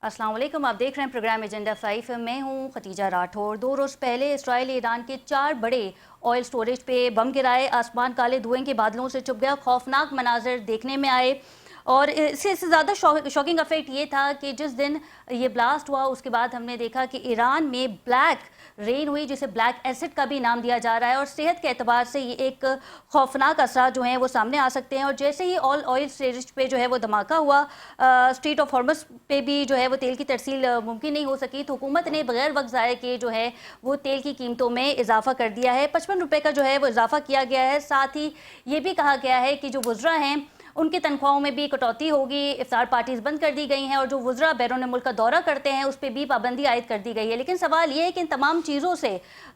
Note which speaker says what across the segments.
Speaker 1: अस्सलाम वालेकुम। आप देख रहे हैं प्रोग्राम एजेंडा 5। मैं हूं खतीजा राठौर। 2 रोज़ पहले इसराइल ईरान के 4 बड़े ऑयल स्टोरेज पे बम गिराए। आसमान काले धुएं के बादलों से छुप गया। खौफनाक मनाजर देखने में आए और इससे ज़्यादा शॉकिंग इफेक्ट ये था कि जिस दिन ये ब्लास्ट हुआ उसके बाद हमने देखा कि ईरान में ब्लैक रेन हुई, जिसे ब्लैक एसिड का भी नाम दिया जा रहा है, और सेहत के एतबार से ये एक खौफनाक असरा जो हैं वो सामने आ सकते हैं। और जैसे ही ऑयल स्टोरेज पे जो है वो धमाका हुआ, स्ट्रीट ऑफ हॉर्मस पे भी जो है वो तेल की तरसील मुमकिन नहीं हो सकी, तो हुकूमत ने बगैर वक्त ज़ाय के जो है वो तेल की कीमतों में इजाफा कर दिया है। 55 रुपये का जो है वो इजाफा किया गया है। साथ ही ये भी कहा गया है कि जो वुज़रा हैं उनकी तनख्वाहों में भी कटौती होगी। इफ्तार पार्टीज बंद कर दी गई हैं और जो वुज़रा बैरून मुल्क का दौरा करते हैं उस पर भी पाबंदी आयद कर दी गई है। लेकिन सवाल ये है कि इन तमाम चीज़ों से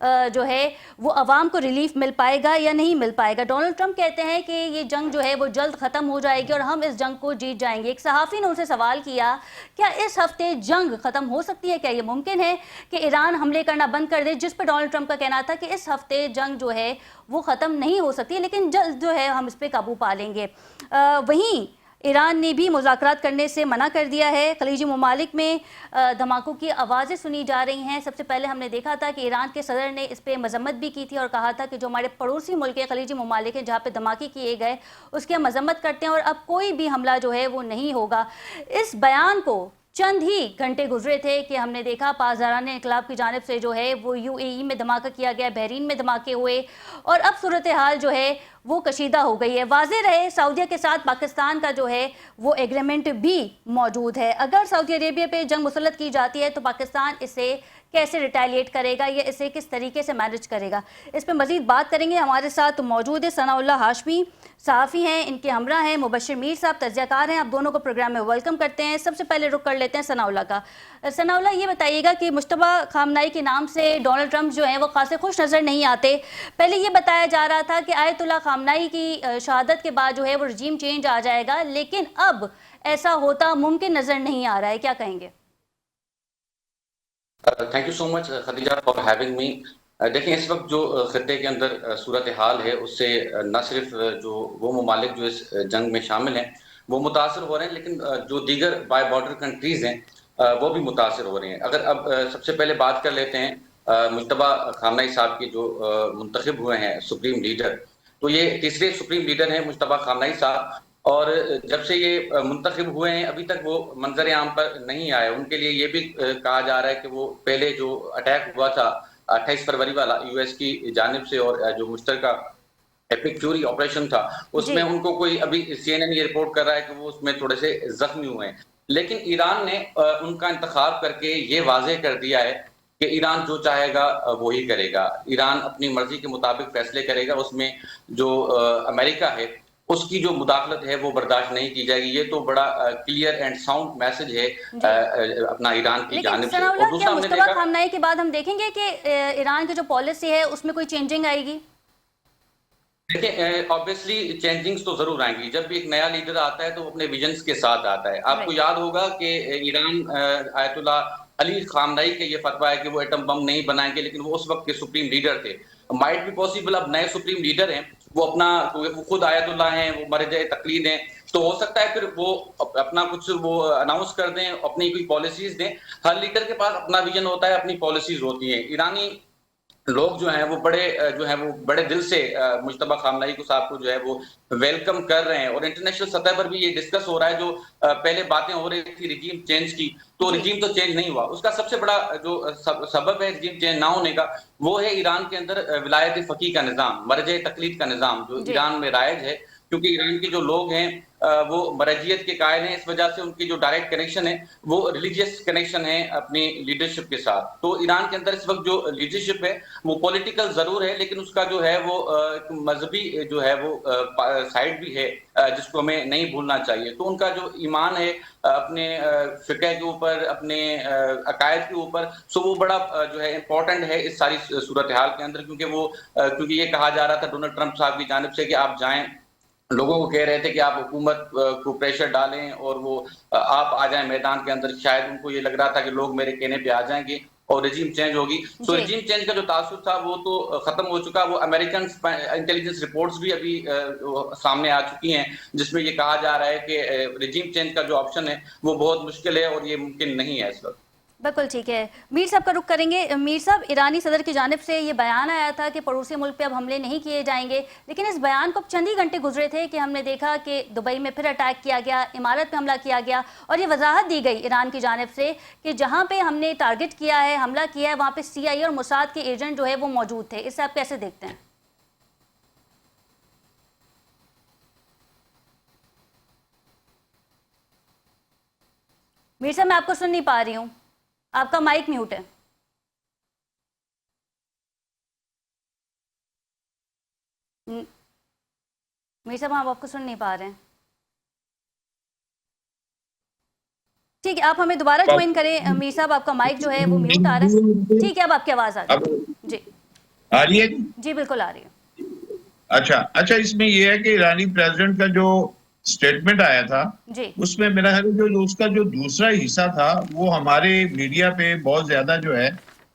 Speaker 1: जो है वो आवाम को रिलीफ मिल पाएगा या नहीं मिल पाएगा। डोनाल्ड ट्रंप कहते हैं कि ये जंग जो है वो जल्द ख़त्म हो जाएगी और हम इस जंग को जीत जाएंगे। एक सहाफ़ी ने उनसे सवाल किया, क्या इस हफ्ते जंग ख़त्म हो सकती है? क्या ये मुमकिन है कि ईरान हमले करना बंद कर दे? जिस पर डोनाल्ड ट्रंप का कहना था कि इस हफ्ते जंग जो है वो ख़त्म नहीं हो सकती, लेकिन जल्द जो है हम इस पर काबू पा लेंगे। वहीं ईरान ने भी मुज़ाकरात करने से मना कर दिया है। खलीजी ममालिक में धमाकों की आवाज़ें सुनी जा रही हैं। सबसे पहले हमने देखा था कि ईरान के सदर ने इस पर मजम्मत भी की थी और कहा था कि जो हमारे पड़ोसी मुल्क के खलीजी ममालिक हैं जहाँ पे धमाके किए गए उसकी हम मजम्मत करते हैं और अब कोई भी हमला जो है वो नहीं होगा। इस बयान को चंद ही घंटे गुजरे थे कि हमने देखा पासदारान इनकलाब की जानिब से जो है वो यूएई में धमाका किया गया, बहरीन में धमाके हुए और अब सूरत हाल जो है वो कशीदा हो गई है। वाज़ेह रहे, सऊदीया के साथ पाकिस्तान का जो है वो एग्रीमेंट भी मौजूद है। अगर सऊदी अरेबिया पे जंग मुसल्लत की जाती है तो पाकिस्तान इसे कैसे रिटेलिएट करेगा या इसे किस तरीके से मैनेज करेगा, इस पर मजीद बात करेंगे। हमारे साथ मौजूद है सनाउल्लाह हाशमी, सहाफ़ी हैं, इनके हमरा हैं मुबश्शिर मीर साहब, तज्ज़ियाकार हैं। आप दोनों को प्रोग्राम में वेलकम करते हैं। सबसे पहले रुक कर लेते हैं सनाउल्लाह का। सनाउल्लाह, ये बताइएगा कि मुश्तबा खामनाई के नाम से डोनाल्ड ट्रंप जो हैं वो खासे खुश नज़र नहीं आते। पहले ये बताया जा रहा था कि आयतुल्लाह खामनाई की शहादत के बाद जो है वो रजीम चेंज आ जाएगा, लेकिन अब ऐसा होता मुमकिन नज़र नहीं आ रहा है, क्या कहेंगे?
Speaker 2: Thank you so much Khadija for having me. देखिए, इस वक्त जो खत्ते के अंदर सूरत हाल है उससे न सिर्फ जो वो ममालिक जो इस जंग में शामिल हैं वो मुतासर हो रहे हैं, लेकिन जो दीगर बाय बॉर्डर कंट्रीज हैं वो भी मुतासर हो रहे हैं। अगर अब सबसे पहले बात कर लेते हैं मुज्तबा खामनाई साहब के जो मुंतखब हुए हैं सुप्रीम लीडर, तो ये तीसरे सुप्रीम लीडर हैं मुज्तबा खामनाई साहब। और जब से ये मुंतखब हुए हैं अभी तक वो मंजर आम पर नहीं आए। उनके लिए ये भी कहा जा रहा है कि वो पहले जो अटैक हुआ था 28 फरवरी वाला यूएस की जानिब से और जो मुश्तरका एपिक फ्यूरी ऑपरेशन था
Speaker 1: जी।
Speaker 2: उसमें उनको कोई अभी सीएनएन ये रिपोर्ट कर रहा है कि वो उसमें थोड़े से जख्मी हुए हैं। लेकिन ईरान ने उनका इंतखाब करके ये वाज़ेह कर दिया है कि ईरान जो चाहेगा वो ही करेगा। ईरान अपनी मर्जी के मुताबिक फैसले करेगा, उसमें जो अमेरिका है उसकी जो मुदाखलत है वो बर्दाश्त नहीं की जाएगी। ये तो बड़ा क्लियर एंड साउंड मैसेज है
Speaker 1: जी,
Speaker 2: अपना ईरान की
Speaker 1: लेकिन
Speaker 2: जानिब से। और
Speaker 1: सनाउल्लाह, क्या
Speaker 2: दूसरा हमने
Speaker 1: मुश्तबा
Speaker 2: देखा,
Speaker 1: खामनाई के बाद हम देखेंगे कि ईरान की जो पॉलिसी है उसमें कोई चेंजिंग आएगी?
Speaker 2: देखिए ऑब्वियसली चेंजिंग्स तो जरूर आएंगी। जब भी एक नया लीडर आता है तो वो अपने विजन्स के साथ आता है। आपको
Speaker 1: राइट।
Speaker 2: याद होगा कि ईरान आयतुल्लाह अली खामनाई के ये फतवा है कि वो एटम बम नहीं बनाएंगे, लेकिन वो उस वक्त के सुप्रीम लीडर थे। माइट बी पॉसिबल अब नए सुप्रीम लीडर हैं, वो अपना वो खुद आयतुल्लाह हैं, वो मरजे तकलीद हैं, तो हो सकता है फिर वो अपना कुछ वो अनाउंस कर दें, अपनी कोई पॉलिसीज दें। हर लीडर के पास अपना विजन होता है, अपनी पॉलिसीज होती हैं। ईरानी लोग जो हैं वो बड़े जो है वो बड़े दिल से मुज्तबा खामनाई को साहब को जो है वो वेलकम कर रहे हैं। और इंटरनेशनल सतह पर भी ये डिस्कस हो रहा है। जो पहले बातें हो रही थी रिजीम चेंज की, तो
Speaker 1: जी।
Speaker 2: रिजीम तो चेंज नहीं हुआ। उसका सबसे बड़ा जो सबब है रिजीम चेंज ना होने का, वो है ईरान के अंदर विलायत फकी का निज़ाम, मरजे तकलीद का निज़ाम जो
Speaker 1: जी।
Speaker 2: ईरान में राइज है। क्योंकि ईरान के जो लोग हैं वो मरजियत के कायल हैं, इस वजह से उनकी जो डायरेक्ट कनेक्शन है वो रिलीजियस कनेक्शन है अपनी लीडरशिप के साथ। तो ईरान के अंदर इस वक्त जो लीडरशिप है वो पॉलिटिकल जरूर है, लेकिन उसका जो है वो एक मजहबी जो है वो साइड भी है जिसको हमें नहीं भूलना चाहिए। तो उनका जो ईमान है अपने फिक़ह के ऊपर, अपने अकायद के ऊपर, सो वो बड़ा जो है इम्पोर्टेंट है इस सारी सूरत हाल के अंदर। क्योंकि वो क्योंकि ये कहा जा रहा था डोनाल्ड ट्रंप साहब की जानिब से कि आप जाएं, लोगों को कह रहे थे कि आप हुकूमत को प्रेशर डालें और वो आप आ जाएं मैदान के अंदर। शायद उनको ये लग रहा था कि लोग मेरे कहने पे आ जाएंगे और रिजीम चेंज होगी। सो
Speaker 1: जी
Speaker 2: रिजीम चेंज का जो तासुर था वो तो खत्म हो चुका। वो अमेरिकन इंटेलिजेंस रिपोर्ट्स भी अभी सामने आ चुकी हैं, जिसमें ये कहा जा रहा है कि रिजीम चेंज का जो ऑप्शन है वो बहुत मुश्किल है और ये मुमकिन नहीं है इस वक्त।
Speaker 1: बिल्कुल ठीक है। मीर साहब का रुख करेंगे। मीर साहब, ईरानी सदर की जानिब से ये बयान आया था कि पड़ोसी मुल्क पे अब हमले नहीं किए जाएंगे, लेकिन इस बयान को अब चंद ही घंटे गुजरे थे कि हमने देखा कि दुबई में फिर अटैक किया गया, इमारत पे हमला किया गया और ये वजाहत दी गई ईरान की जानिब से कि जहाँ पे हमने टारगेट किया है, हमला किया है, वहाँ पे CIA और मोसाद के एजेंट जो है वो मौजूद थे। इससे आप कैसे देखते हैं? मीर साहब, मैं आपको सुन नहीं पा रही हूँ, आपका माइक म्यूट है। मीर साहब, हम आपको सुन नहीं पा रहे हैं। ठीक है, आप हमें दोबारा ज्वाइन करें। मीर साहब, आपका माइक जो है वो म्यूट आ रहा है। ठीक है, अब आपकी आवाज़ आ रही है जी।
Speaker 3: आ रही है
Speaker 1: जी बिल्कुल आ रही है।
Speaker 3: अच्छा, इसमें यह है कि ईरानी प्रेसिडेंट का जो स्टेटमेंट आया था
Speaker 1: जी
Speaker 3: उसमें मेरा ख्याल है जो उसका जो दूसरा हिस्सा था वो हमारे मीडिया पे बहुत ज्यादा जो है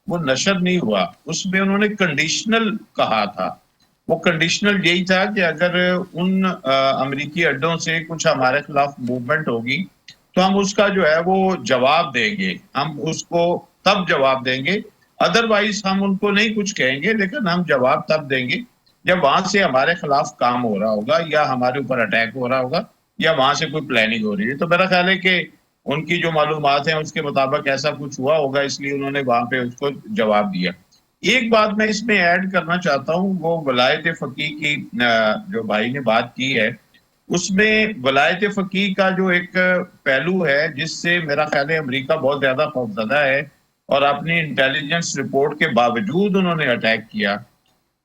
Speaker 3: वो नशर नहीं हुआ। उसमें उन्होंने कंडीशनल कहा था। वो कंडीशनल यही था कि अगर उन अमेरिकी अड्डों से कुछ हमारे खिलाफ मूवमेंट होगी तो हम उसका जो है वो जवाब देंगे, हम उसको तब जवाब देंगे, अदरवाइज हम उनको नहीं कुछ कहेंगे, लेकिन हम जवाब तब देंगे जब वहां से हमारे खिलाफ काम हो रहा होगा या हमारे ऊपर अटैक हो रहा होगा या वहां से कोई प्लानिंग हो रही है। तो मेरा ख्याल है कि उनकी जो मालूमात है उसके मुताबिक ऐसा कुछ हुआ होगा, इसलिए उन्होंने वहां पे उसको जवाब दिया। एक बात मैं इसमें ऐड करना चाहता हूँ, वो वलायत फकीह की जो भाई ने बात की है, उसमें वलायत फकीह का जो एक पहलू है जिससे मेरा ख्याल है अमेरिका बहुत ज्यादा खौफजदा है और अपनी इंटेलिजेंस रिपोर्ट के बावजूद उन्होंने अटैक किया,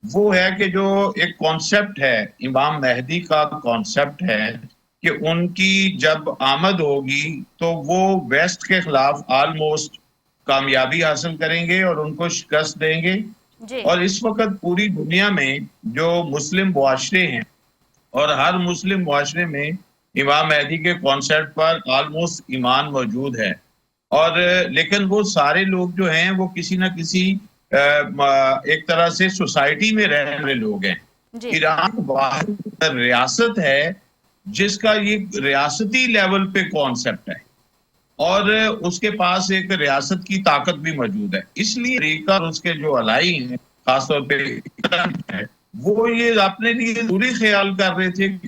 Speaker 3: वो है कि जो एक कॉन्सेप्ट है इमाम मेहदी का कॉन्सेप्ट है कि उनकी जब आमद होगी तो वो वेस्ट के खिलाफ ऑलमोस्ट कामयाबी हासिल करेंगे और उनको शिकस्त देंगे।
Speaker 1: जी
Speaker 3: और इस वक्त पूरी दुनिया में जो मुस्लिम मुआशरे हैं और हर मुस्लिम मुआशरे में इमाम मेहदी के कॉन्सेप्ट पर ऑलमोस्ट ईमान मौजूद है। और लेकिन वो सारे लोग जो हैं वो किसी ना किसी एक तरह से सोसाइटी में रहने वाले लोग हैं।
Speaker 1: जी
Speaker 3: ईरान वाहिद रियासत है जिसका ये रियासती लेवल पे कॉन्सेप्ट है और उसके पास एक रियासत की ताकत भी मौजूद है। इसलिए अमेरिका और उसके जो अलाई हैं, खासतौर पे है, वो ये अपने लिए पूरी ख्याल कर रहे थे कि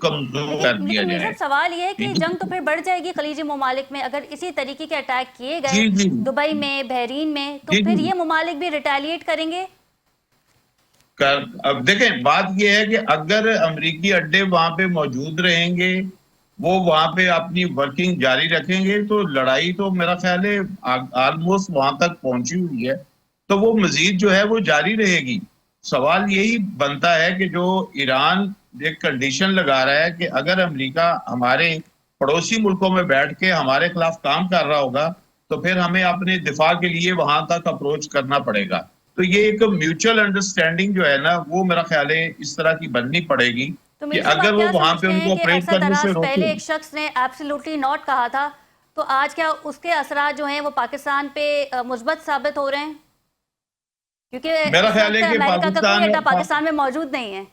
Speaker 3: कमजोर कर दिया
Speaker 1: लेकिन
Speaker 3: जाए।
Speaker 1: सवाल ये है कि जंग तो फिर बढ़ जाएगी खलीजी ममालिक में, अगर इसी तरीके के अटैक किए गए
Speaker 3: जी जी
Speaker 1: दुबई में, बहरीन में, तो
Speaker 3: जी
Speaker 1: फिर
Speaker 3: जी
Speaker 1: ये ममालिक भी रिटेलिएट करेंगे।
Speaker 3: अब देखें, बात यह है कि अगर अमेरिकी अड्डे वहां पे मौजूद रहेंगे, वो वहां पे अपनी वर्किंग जारी रखेंगे, तो लड़ाई तो मेरा ख्याल है ऑलमोस्ट वहां तक पहुंची हुई है, तो वो मजीद जो है वो जारी रहेगी। सवाल यही बनता है कि जो ईरान एक कंडीशन लगा रहा है कि अगर अमेरिका हमारे पड़ोसी मुल्कों में बैठ के हमारे खिलाफ काम कर रहा होगा तो फिर हमें अपने दिफा के लिए वहां तक अप्रोच करना पड़ेगा। तो ये एक म्यूचुअल अंडरस्टैंडिंग जो है ना, वो मेरा ख्याल है इस तरह की बननी पड़ेगी
Speaker 1: तो
Speaker 3: कि
Speaker 1: मीर साहब,
Speaker 3: अगर
Speaker 1: आप
Speaker 3: वो
Speaker 1: क्या
Speaker 3: वहां पे
Speaker 1: समझते
Speaker 3: उनको
Speaker 1: हैं कि
Speaker 3: ऑपरेट
Speaker 1: अरसद
Speaker 3: करने से
Speaker 1: दराज पहले
Speaker 3: रोके।
Speaker 1: एक शख्स ने एब्सोल्युटली नॉट कहा था, तो आज क्या उसके असरात जो हैं वो पाकिस्तान पे मुस्बत साबित हो रहे हैं? क्योंकि
Speaker 3: मेरा
Speaker 1: इस
Speaker 3: ख्याल
Speaker 1: वक्त
Speaker 3: है कि
Speaker 1: अमेरिका का कोई अड्डा
Speaker 3: पाकिस्तान,
Speaker 1: पाकिस्तान में मौजूद नहीं है।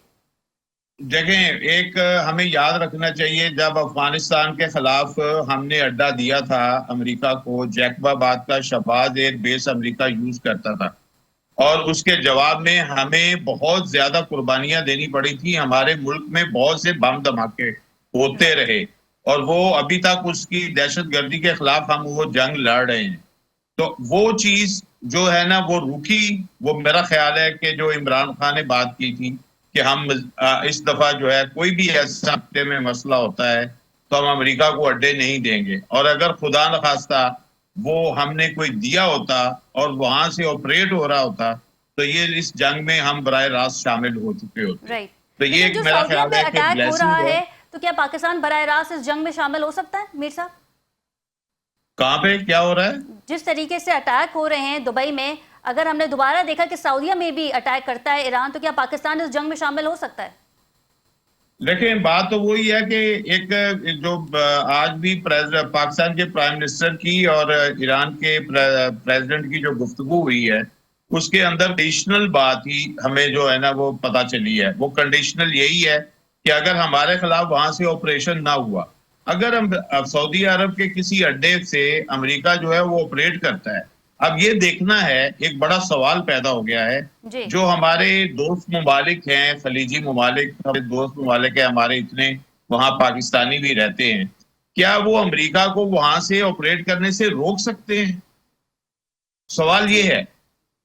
Speaker 3: देखें, एक हमें याद रखना चाहिए, जब अफगानिस्तान के खिलाफ हमने अड्डा दिया था अमेरिका को, जैकबाबाद का Shahbaz air base America use करता था और उसके जवाब में हमें बहुत ज्यादा कुर्बानियां देनी पड़ी थी। हमारे मुल्क में बहुत से बम धमाके होते
Speaker 1: राइट
Speaker 3: रहे और वो अभी तक उसकी दहशतगर्दी के खिलाफ हम वो जंग लड़ रहे हैं। तो वो चीज जो है ना वो रुकी। वो मेरा ख्याल है कि जो इमरान खान ने बात की थी कि हम इस दफा जो है कोई भी ऐसा हफ्ते में मसला होता है तो हम अमेरिका को अड्डे नहीं देंगे, और अगर खुदा न खास्ता वो हमने कोई दिया होता और वहां से ऑपरेट हो रहा होता तो ये इस जंग में हम बराह रास्त शामिल हो चुके होते।
Speaker 1: राइट।
Speaker 3: तो ये
Speaker 1: लेकिन
Speaker 3: एक
Speaker 1: जो
Speaker 3: मेरा
Speaker 1: सऊदीया
Speaker 3: ख्याल
Speaker 1: पे
Speaker 3: है कि
Speaker 1: अटैक हो रहा
Speaker 3: ब्लेसिंग है।
Speaker 1: है, तो क्या पाकिस्तान बराह रास्त इस जंग में शामिल हो सकता है मीर साहब?
Speaker 3: कहाँ पे क्या हो रहा है?
Speaker 1: जिस तरीके से अटैक हो रहे हैं दुबई में, अगर हमने दोबारा देखा कि सऊदीया में भी अटैक करता है ईरान, तो क्या पाकिस्तान इस जंग में शामिल हो सकता है?
Speaker 3: लेकिन बात तो वही है कि एक जो आज भी पाकिस्तान के प्राइम मिनिस्टर की और ईरान के प्रेसिडेंट की जो गुफ्तगू हुई है, उसके अंदर कंडीशनल बात ही हमें जो है ना वो पता चली है। वो कंडीशनल यही है कि अगर हमारे खिलाफ वहां से ऑपरेशन ना हुआ, अगर हम सऊदी अरब के किसी अड्डे से अमेरिका जो है वो ऑपरेट करता है, अब ये देखना है, एक बड़ा सवाल पैदा हो गया है।
Speaker 1: जी
Speaker 3: जो हमारे दोस्त ममालिक हैं, खलीजी ममालिक, हमारे दोस्त ममालिक है, हमारे इतने वहां पाकिस्तानी भी रहते हैं, क्या वो अमेरिका को वहां से ऑपरेट करने से रोक सकते हैं? सवाल ये है।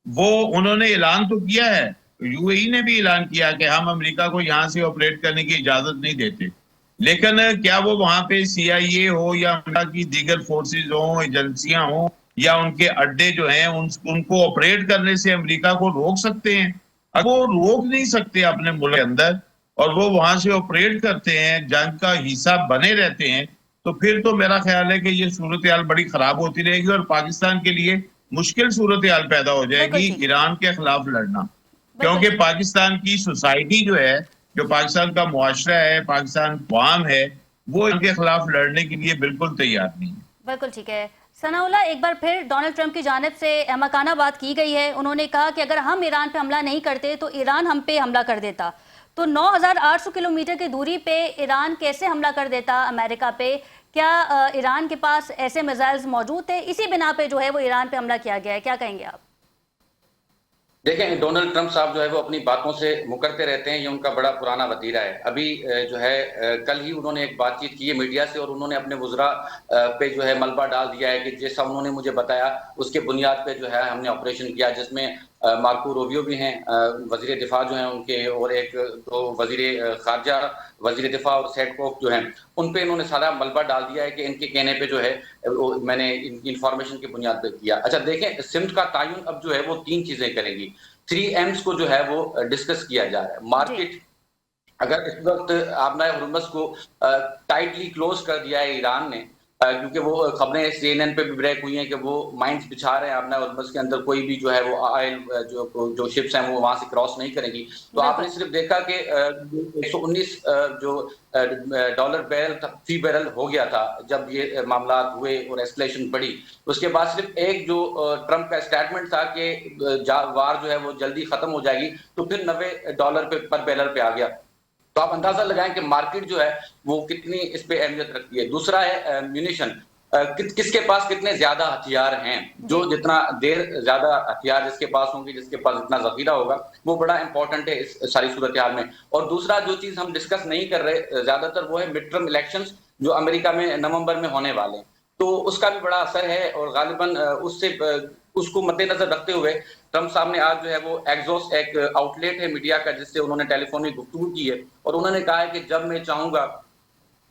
Speaker 3: वो उन्होंने ऐलान तो किया है, यूएई ने भी ऐलान किया कि हम अमेरिका को यहां से ऑपरेट करने की इजाजत नहीं देते, लेकिन क्या वो वहां पे सीआईए हो या अमेरिका की दीगर फोर्सेस हो, एजेंसियां हो, या उनके अड्डे जो हैं उनको ऑपरेट करने से अमेरिका को रोक सकते हैं? अगर वो रोक नहीं सकते अपने मुल्क के अंदर और वो वहां से ऑपरेट करते हैं, जंग का हिस्सा बने रहते हैं, तो फिर तो मेरा ख्याल है कि ये सूरत हाल बड़ी खराब होती रहेगी और पाकिस्तान के लिए मुश्किल सूरत हाल पैदा हो
Speaker 1: बिल्कुल
Speaker 3: जाएगी
Speaker 1: ठीक,
Speaker 3: ईरान के खिलाफ लड़ना।
Speaker 1: बिल्कुल
Speaker 3: क्योंकि
Speaker 1: ठीक।
Speaker 3: पाकिस्तान की सोसाइटी जो है, जो पाकिस्तान का मुआशरा है, पाकिस्तान अवाम है, वो इनके खिलाफ लड़ने के लिए बिल्कुल तैयार नहीं है।
Speaker 1: बिल्कुल ठीक है। सनाउल्लाह, एक बार फिर डोनाल्ड ट्रंप की जानिब से अहमकाना बात की गई है। उन्होंने कहा कि अगर हम ईरान पे हमला नहीं करते तो ईरान हम पे हमला कर देता। तो 9,800 किलोमीटर की दूरी पे ईरान कैसे हमला कर देता अमेरिका पे? क्या ईरान के पास ऐसे मिसाइल्स मौजूद थे? इसी बिना पे जो है वो ईरान पे हमला किया गया है, क्या कहेंगे आप?
Speaker 2: देखें, डोनाल्ड ट्रंप साहब जो है वो अपनी बातों से मुकरते रहते हैं, ये उनका बड़ा पुराना वतीरा है। अभी जो है कल ही उन्होंने एक बातचीत की है मीडिया से और उन्होंने अपने वुज़रा पे जो है मलबा डाल दिया है कि जैसा उन्होंने मुझे बताया उसके बुनियाद पे जो है हमने ऑपरेशन किया, जिसमें मार्को रूबियो भी हैं, वज़ीर दिफा जो हैं उनके, और एक दो वज़ीर ख़ारजा, वज़ीर दिफा और सेडकोफ जो हैं, उन पे इन्होंने सारा मलबा डाल दिया है कि इनके कहने पे जो है मैंने इनकी इंफॉर्मेशन की बुनियाद पे किया। अच्छा देखें, सिमत का तयन अब जो है वो 3 चीजें करेंगी। 3 एम्स को जो है वो डिस्कस किया जा रहा है। मार्केट, अगर इस वक्त आबना हुर्मुज़ को टाइटली क्लोज कर दिया है ईरान ने, क्योंकि वो खबरें सीएनएन पे भी ब्रेक हुई हैं कि वो माइंस बिछा रहे हैं आबना हुर्मुज़ के अंदर, कोई भी जो है वो ऑयल जो शिप्स हैं वो वहां से क्रॉस नहीं करेंगी। तो आपने सिर्फ देखा कि 119 जो डॉलर बैरल फी बैरल हो गया था जब ये मामला हुए और एस्केलेशन बढ़ी। उसके बाद सिर्फ एक जो ट्रंप का स्टेटमेंट था कि वार जो है वो जल्दी खत्म हो जाएगी, तो फिर $90 पर बैरल पे आ गया। तो आप अंदाजा लगाएं कि मार्केट जो है वो कितनी इस पे अहमियत रखती है। दूसरा है म्यूनिशन, किसके पास कितने ज्यादा हथियार हैं, जो जितना देर ज्यादा हथियार जिसके पास होंगे, जिसके पास इतना जखीरा होगा, वो बड़ा इंपॉर्टेंट है इस सारी सूरत हाल में। और दूसरा जो चीज हम डिस्कस नहीं कर रहे ज्यादातर, वो है मिड टर्म इलेक्शंस जो अमेरिका में नवंबर में होने वाले हैं। तो उसका भी बड़ा असर है और गालिबन उसको मद्देनजर रखते हुए ट्रंप साहब ने आज जो है वो एक्सोस, एक आउटलेट है मीडिया का, जिससे उन्होंने टेलीफोनिक गुफ्तगू की है और उन्होंने कहा है कि जब मैं चाहूंगा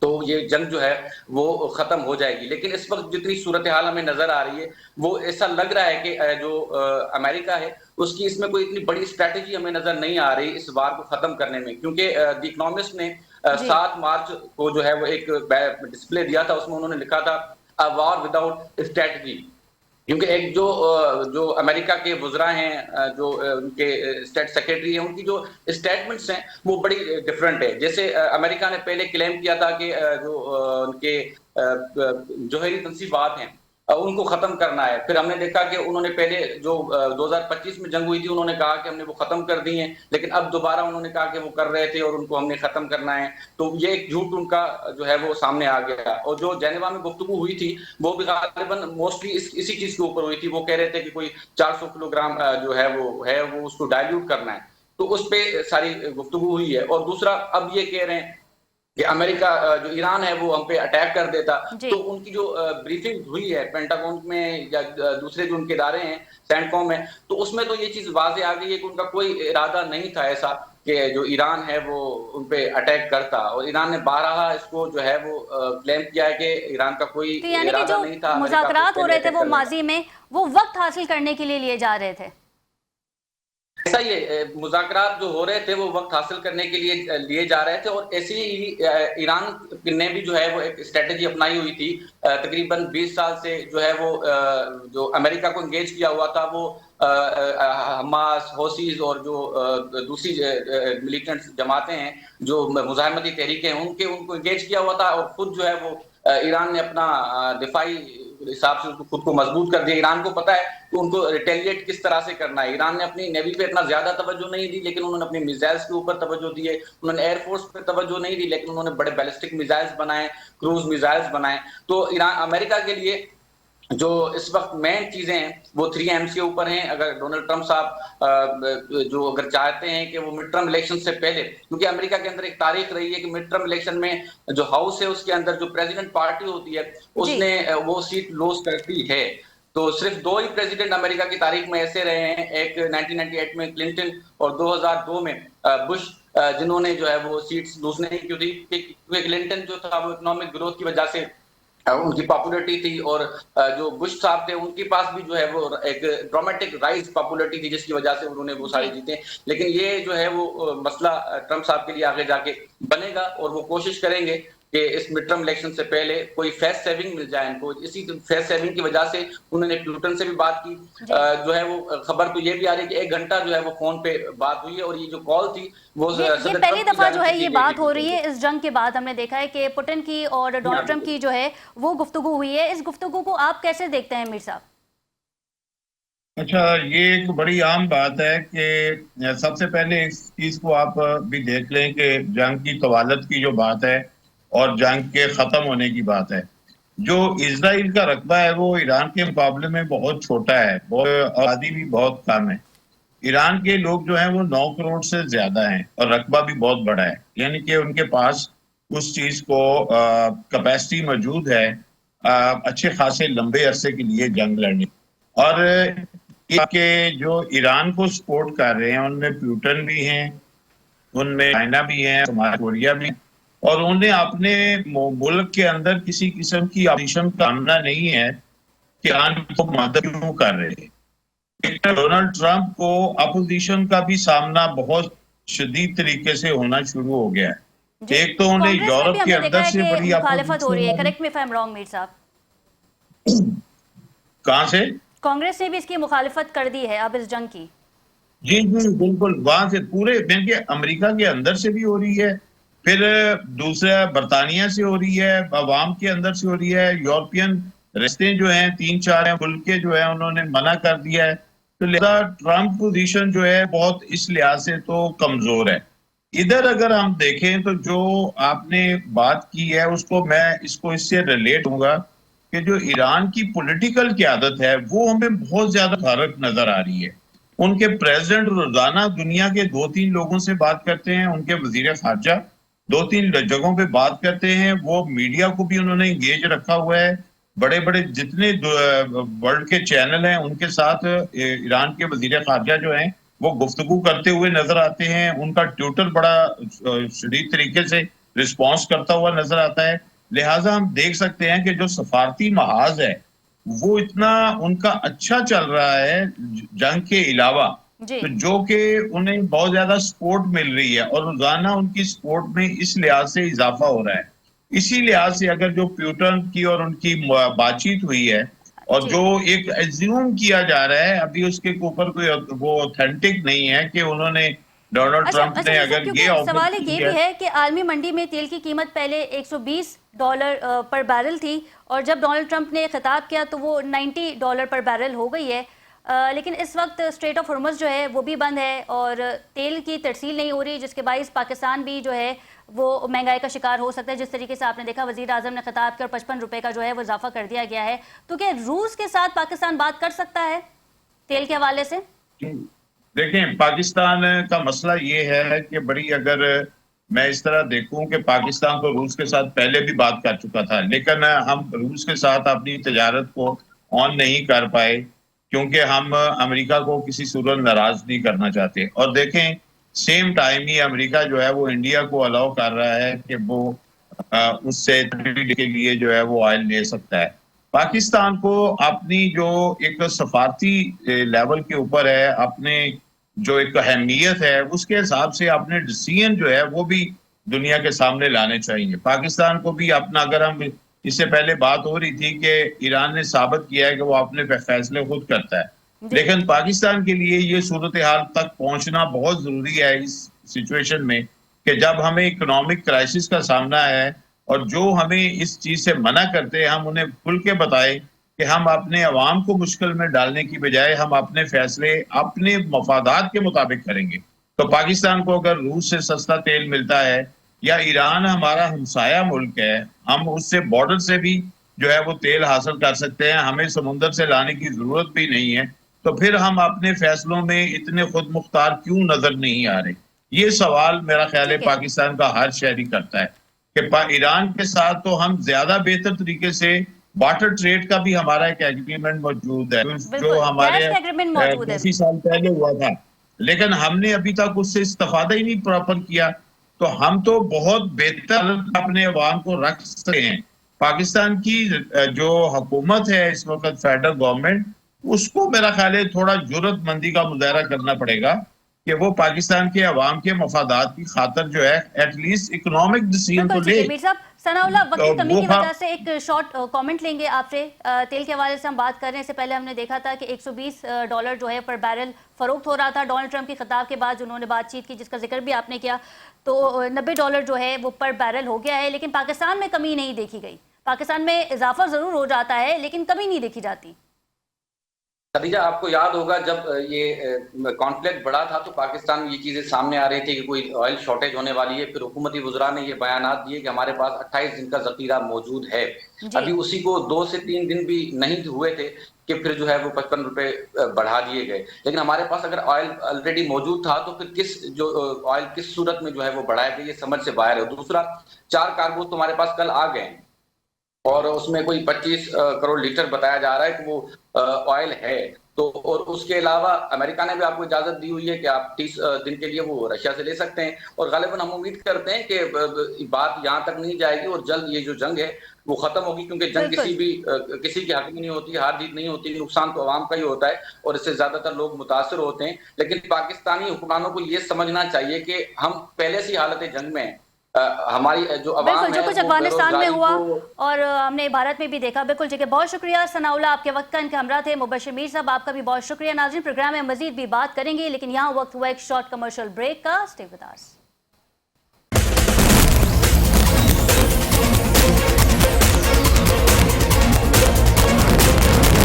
Speaker 2: तो ये जंग जो है वो खत्म हो जाएगी। लेकिन इस वक्त जितनी सूरत हाल हमें नजर आ रही है, वो ऐसा लग रहा है कि जो अमेरिका है उसकी इसमें कोई इतनी बड़ी स्ट्रैटेजी हमें नजर नहीं आ रही इस वार को खत्म करने में। क्योंकि द इकोनॉमिस्ट ने 7 मार्च को जो है वो एक डिस्प्ले दिया था, उसमें उन्होंने लिखा था अ वार विदाउट स्ट्रैटेजी। क्योंकि एक जो अमेरिका के वुज़रा हैं, जो उनके स्टेट सेक्रेटरी हैं, उनकी जो स्टेटमेंट्स हैं वो बड़ी डिफरेंट है। जैसे अमेरिका ने पहले क्लेम किया था कि जो उनके जोहरी तनसीबात हैं उनको खत्म करना है। फिर हमने देखा कि उन्होंने पहले जो 2025 में जंग हुई थी उन्होंने कहा कि हमने वो खत्म कर दी है, लेकिन अब दोबारा उन्होंने कहा कि वो कर रहे थे और उनको हमने खत्म करना है। तो ये एक झूठ उनका जो है वो सामने आ गया। और जो जेनेवा में गुफ्तगू हुई थी वो भी गालिबन मोस्टली इसी चीज के ऊपर हुई थी। वो कह रहे थे कि कोई 400 किलोग्राम जो है वो उसको डाइल्यूट करना है, तो उस पर सारी गुफ्तगू हुई है। और दूसरा, अब ये कह रहे हैं कि अमेरिका जो ईरान है वो हम पे अटैक कर देता। तो उनकी जो ब्रीफिंग हुई है पेंटागन में या दूसरे जो उनके इदारे हैं सैंडकॉम में, तो उसमें तो ये चीज वाजे आ गई है कि उनका कोई इरादा नहीं था ऐसा कि जो ईरान है वो उन पे अटैक करता। और ईरान ने बारहा इसको जो है वो क्लेम किया है कि ईरान का कोई इरादा नहीं था।
Speaker 1: मुज़ाकरात हो रहे थे वो माजी में, वो वक्त हासिल करने के लिए लिए जा रहे थे।
Speaker 2: ऐसा ही है, मुज़ाकरात जो हो रहे थे वो वक्त हासिल करने के लिए लिए जा रहे थे, और ऐसी ही ईरान ने भी जो है वो एक स्ट्रेटेजी अपनाई हुई थी। तकरीबन 20 साल से जो है वो जो अमेरिका को एंगेज किया हुआ था, वो हमास, हौसीज और जो दूसरी मिलिटेंट जमातें हैं, जो मुजाहिमती तहरीकें हैं, उनको एंगेज किया हुआ था, और खुद जो है वो ईरान ने अपना दिफाई हिसाब से खुद को मजबूत कर दिया। ईरान को पता है कि उनको रिटेलिएट किस तरह से करना है। ईरान ने अपनी नेवी पे इतना ज्यादा तवज्जो नहीं दी, लेकिन उन्होंने अपनी मिसाइल्स के ऊपर तवज्जो दी है। उन्होंने एयरफोर्स पे तवज्जो नहीं दी, लेकिन उन्होंने बड़े बैलिस्टिक मिसाइल्स बनाए, क्रूज मिसाइल्स बनाए। तो ईरान, अमेरिका के लिए जो इस वक्त मेन चीजें हैं वो 3Ms के ऊपर हैं। अगर डोनाल्ड ट्रंप साहब जो अगर चाहते हैं कि वो मिड टर्म इलेक्शन से पहले, क्योंकि अमेरिका के अंदर एक तारीख रही है कि मिड टर्म इलेक्शन में जो हाउस है उसके अंदर जो प्रेसिडेंट पार्टी होती है उसने वो सीट लूज करती है। तो सिर्फ 2 ही प्रेसिडेंट अमेरिका की तारीख में ऐसे रहे हैं, एक 1998 में क्लिंटन और 2002 में बुश, जिन्होंने जो है वो सीट्स लूज नहीं की थी। क्योंकि क्लिंटन जो था वो इकोनॉमिक ग्रोथ की वजह से उनकी पॉपुलरिटी थी, और जो बुश साहब थे उनके पास भी जो है वो एक ड्रामेटिक राइज पॉपुलरिटी थी, जिसकी वजह से उन्होंने वो सारी जीते। लेकिन ये जो है वो मसला ट्रंप साहब के लिए आगे जाके बनेगा, और वो कोशिश करेंगे कि इस मिड टर्म इलेक्शन से पहले कोई फेस सेविंग मिल जाए इनको। इसी फेस सेविंग की वजह से उन्होंने प्यूटन से भी बात की। जो है वो खबर तो ये भी आ रही है कि 1 घंटा जो है वो फोन पे बात हुई है, और ये जो कॉल थी वो
Speaker 1: ये पहली दफा जो है ये बात हो रही है इस जंग के बाद। हमने देखा है कि पुतिन की और डोनाल्ड ट्रंप की जो है वो गुफ्तगू हुई है। इस गुफ्तगू को आप कैसे देखते हैं मीर साहब?
Speaker 3: अच्छा, ये एक बड़ी आम बात है कि सबसे पहले इस चीज को आप भी देख लें कि जंग की तवालत की जो बात है और जंग के खत्म होने की बात है। जो इजराइल का रकबा है वो ईरान के मुकाबले में बहुत छोटा है, आबादी भी बहुत कम है। ईरान के लोग जो हैं वो 9 करोड़ से ज्यादा हैं और रकबा भी बहुत बड़ा है, यानी कि उनके पास उस चीज को कैपेसिटी मौजूद है अच्छे खासे लंबे अरसे के लिए जंग लड़ने। और के जो ईरान को सपोर्ट कर रहे हैं उनमें प्यूटन भी हैं, उनमें चाइना भी है, कोरिया भी, और उन्हें अपने मुल्क के अंदर किसी किस्म की अपोजिशन का सामना नहीं है कि ईरान को मदद क्यों कर रहे हैं। डोनाल्ड ट्रंप को अपोजिशन का भी सामना बहुत शदीद तरीके से होना शुरू हो गया है। एक तो उन्हें यूरोप के अंदर से बड़ी
Speaker 1: मुखालिफत हो रही है। Correct me if I am wrong Mir साहब।
Speaker 3: कहां से?
Speaker 1: कांग्रेस ने भी इसकी मुखालिफत कर दी है अब इस जंग की।
Speaker 3: जी जी बिल्कुल, वहां से पूरे अमेरिका के अंदर से भी हो रही है, फिर दूसरा बरतानिया से हो रही है, अवाम के अंदर से हो रही है। यूरोपियन रिश्ते जो हैं 3-4 मुल्क के जो है उन्होंने मना कर दिया है। तो लिहाजा ट्रंप पोजीशन जो है बहुत इस लिहाज से तो कमजोर है। इधर अगर हम देखें तो जो आपने बात की है उसको मैं इससे रिलेट होऊंगा कि जो ईरान की पॉलिटिकल क़यादत है वो हमें बहुत ज्यादा फर्क नजर आ रही है। उनके प्रेसिडेंट रोजाना दुनिया के 2-3 लोगों से बात करते हैं, उनके वजीर खारजा 2-3 जगहों पे बात करते हैं। वो मीडिया को भी उन्होंने इंगेज रखा हुआ है। बड़े बड़े जितने वर्ल्ड के चैनल हैं उनके साथ ईरान के वजीर खारजा जो हैं वो गुफ्तगू करते हुए नजर आते हैं। उनका ट्विटर बड़ा शदीद तरीके से रिस्पॉन्स करता हुआ नजर आता है। लिहाजा हम देख सकते हैं कि जो सफारती महाज है वो इतना उनका अच्छा चल रहा है जंग के अलावा, तो जो कि उन्हें बहुत ज्यादा सपोर्ट मिल रही है और रोजाना उनकी सपोर्ट में इस लिहाज से इजाफा हो रहा है। इसी लिहाज से अगर जो प्यूटन की और उनकी बातचीत हुई है और जो एक एज्यूम किया जा रहा है, अभी उसके ऊपर कोई वो ऑथेंटिक नहीं है कि उन्होंने डोनाल्ड ट्रंप ने अगर ये
Speaker 1: सवाल ये भी है कि आलमी मंडी में तेल की कीमत पहले $120 पर बैरल थी और जब डोनाल्ड ट्रंप ने खिताब किया तो वो $90 पर बैरल हो गई है। लेकिन इस वक्त स्ट्रेट ऑफ हॉर्मज़ जो है वो भी बंद है और तेल की तरसील नहीं हो रही, जिसके बाइस पाकिस्तान भी जो है वो महंगाई का शिकार हो सकता है। जिस तरीके से आपने देखा वज़ीर आज़म ने खिताब कर 55 रुपए का जो है वो इजाफा कर दिया गया है। तो क्या रूस के साथ पाकिस्तान बात कर सकता है तेल के हवाले से?
Speaker 3: देखें, पाकिस्तान का मसला ये है कि बड़ी, अगर मैं इस तरह देखूं कि पाकिस्तान तो रूस के साथ पहले भी बात कर चुका था, लेकिन हम रूस के साथ अपनी तजारत को ऑन नहीं कर पाए क्योंकि हम अमेरिका को किसी सूरत नाराज नहीं करना चाहते। और देखें, सेम टाइम ही अमेरिका जो है वो इंडिया को अलाउ कर रहा है कि वो उससे के लिए जो है वो ऑयल ले सकता है। पाकिस्तान को अपनी जो एक सफारती लेवल के ऊपर है, अपने जो एक अहमियत है उसके हिसाब से अपने डिसीजन जो है वो भी दुनिया के सामने लाने चाहिए। पाकिस्तान को भी अपना, अगर हम, इससे पहले बात हो रही थी कि ईरान ने साबित किया है कि वो अपने फैसले खुद करता है,
Speaker 1: जी।
Speaker 3: लेकिन पाकिस्तान के लिए ये सूरत हाल तक पहुंचना बहुत जरूरी है इस सिचुएशन में कि जब हमें इकोनॉमिक क्राइसिस का सामना है और जो हमें इस चीज से मना करते हैं हम उन्हें खुल के बताएं कि हम अपने अवाम को मुश्किल में डालने की बजाय हम अपने फैसले अपने मफादात के मुताबिक करेंगे। तो पाकिस्तान को अगर रूस से सस्ता तेल मिलता है या ईरान हमारा हमसाया मुल्क है, हम उससे बॉर्डर से भी जो है वो तेल हासिल कर सकते हैं, हमें समुंदर से लाने की जरूरत भी नहीं है, तो फिर हम अपने फैसलों में इतने खुद मुख्तार क्यों नजर नहीं आ रहे? ये सवाल मेरा ख्याल है
Speaker 1: ठीक है।
Speaker 3: पाकिस्तान का हर शहरी करता है कि ईरान के साथ तो हम ज्यादा बेहतर तरीके से वाटर ट्रेड का भी हमारा एक एग्रीमेंट मौजूद है जो
Speaker 1: बिल्कुल,
Speaker 3: हमारे
Speaker 1: गैस का एग्रीमेंट मौजूद है।
Speaker 3: काफी साल पहले हुआ था, लेकिन हमने अभी तक उससे इस्तेफादा ही नहीं प्रॉपर किया। तो हम तो बहुत बेहतर अपने अवाम को रख सकते हैं। पाकिस्तान की जो हुकूमत है इस वक्त, फेडरल गवर्नमेंट, उसको मेरा ख्याल है थोड़ा जुर्रतमंदी का मुजाहरा करना पड़ेगा कि वो पाकिस्तान के अवाम के मफादात की खातर जो है एटलीस्ट इकोनॉमिक डिसीजन तो
Speaker 1: बिल्कुल ठीक
Speaker 3: ले।
Speaker 1: है मीर साहब। सनाउल्लाह, वक्त की
Speaker 3: तो
Speaker 1: कमी
Speaker 3: वो
Speaker 1: की वजह से एक शॉर्ट कमेंट लेंगे आपसे। तेल के हवाले से हम बात करने से पहले हमने देखा था कि $120 जो है पर बैरल फरोख्त हो रहा था डोनाल्ड ट्रंप के खिताब के बाद, जिन्होंने बातचीत की जिसका जिक्र भी आपने किया, तो $90 जो है वो पर बैरल हो गया है। लेकिन पाकिस्तान में कमी नहीं देखी गई। पाकिस्तान में इजाफा जरूर हो जाता है लेकिन कमी नहीं देखी जाती।
Speaker 2: खदीजा, आपको याद होगा जब ये कॉन्फ्लिक्ट बढ़ा था तो पाकिस्तान में ये चीजें सामने आ रही थी कि कोई ऑयल शॉर्टेज होने वाली है। फिर हुकूमती वुज़रा ने ये बयानात दिए कि हमारे पास 28 दिन का जखीरा मौजूद है। अभी उसी को 2 से 3 दिन भी नहीं हुए थे कि फिर जो है वो 55 रुपए बढ़ा दिए गए। लेकिन हमारे पास अगर ऑयल ऑलरेडी मौजूद था तो फिर ऑयल किस सूरत में जो है वो बढ़ाया गया, ये समझ से बाहर है। दूसरा, 4 कार्गो तो हमारे पास कल आ गए और उसमें कोई 25 करोड़ लीटर बताया जा रहा है कि वो ऑयल है। तो और उसके अलावा अमेरिका ने भी आपको इजाजत दी हुई है कि आप 30 दिन के लिए वो रशिया से ले सकते हैं। और गालिबन हम उम्मीद करते हैं कि बात यहाँ तक नहीं जाएगी और जल्द ये जो जंग है वो खत्म होगी, क्योंकि जंग किसी के हक में नहीं होती, हार जीत नहीं होती, नुकसान तो आवाम का ही होता है और इससे ज्यादातर लोग मुतासर होते हैं। लेकिन पाकिस्तानी हुक्मरानों को ये समझना चाहिए कि हम पहले से हालत जंग में हैं। हमारी जो अवाम
Speaker 1: बिल्कुल, जो
Speaker 2: है
Speaker 1: कुछ
Speaker 2: वो
Speaker 1: अफगानिस्तान में हुआ
Speaker 2: बेरोजगारी
Speaker 1: और हमने भारत में भी देखा। बिल्कुल ठीक है, बहुत शुक्रिया सनाउल्लाह, आपके वक्त का इनके हमरा थे। मुबशिर मीर साहब, आपका भी बहुत शुक्रिया। नाज़रीन, प्रोग्राम में मजीद भी बात करेंगे लेकिन यहाँ वक्त हुआ एक शॉर्ट कमर्शियल ब्रेक का। Stay with us.